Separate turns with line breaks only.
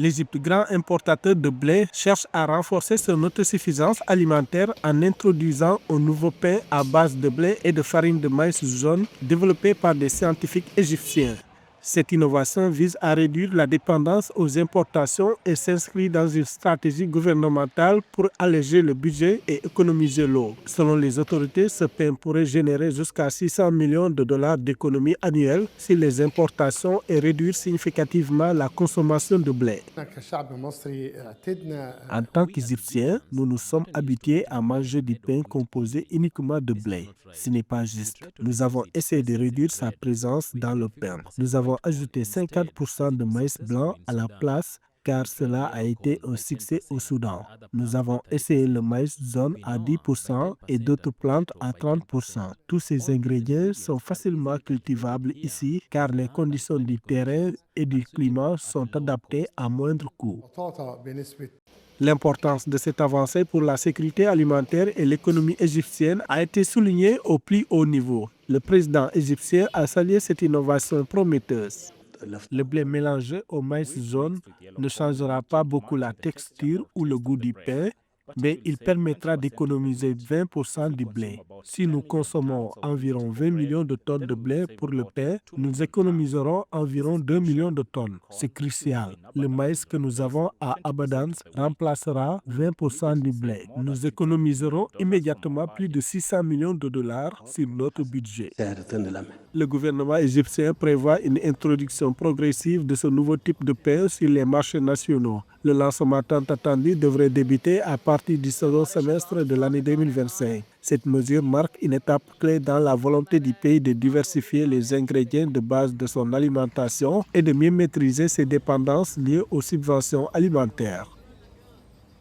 L'Égypte, grand importateur de blé, cherche à renforcer son autosuffisance alimentaire en introduisant un nouveau pain à base de blé et de farine de maïs jaune développé par des scientifiques égyptiens. Cette innovation vise à réduire la dépendance aux importations et s'inscrit dans une stratégie gouvernementale pour alléger le budget et économiser l'eau. Selon les autorités, ce pain pourrait générer jusqu'à 600 millions de dollars d'économies annuelles sur les importations et réduire significativement la consommation de blé. En tant qu'Égyptiens, nous nous sommes habitués à manger du pain composé uniquement de blé. Ce n'est pas juste. Nous avons essayé de réduire sa présence dans le pain. Nous avons ajouté 50% de maïs blanc à la place car cela a été un succès au Soudan. Nous avons essayé le maïs jaune à 10% et d'autres plantes à 30%. Tous ces ingrédients sont facilement cultivables ici car les conditions du terrain et du climat sont adaptées à moindre coût. L'importance de cette avancée pour la sécurité alimentaire et l'économie égyptienne a été soulignée au plus haut niveau. Le président égyptien a salué cette innovation prometteuse. Le blé mélangé au maïs jaune ne changera pas beaucoup la texture ou le goût du pain, mais il permettra d'économiser 20% du blé. Si nous consommons environ 20 millions de tonnes de blé pour le pain, nous économiserons environ 2 millions de tonnes. C'est crucial. Le maïs que nous avons à Abadan remplacera 20% du blé. Nous économiserons immédiatement plus de 600 millions de dollars sur notre budget. Le gouvernement égyptien prévoit une introduction progressive de ce nouveau type de pain sur les marchés nationaux. Le lancement tant attendu devrait débuter à partir du second semestre de l'année 2025. Cette mesure marque une étape clé dans la volonté du pays de diversifier les ingrédients de base de son alimentation et de mieux maîtriser ses dépendances liées aux subventions alimentaires.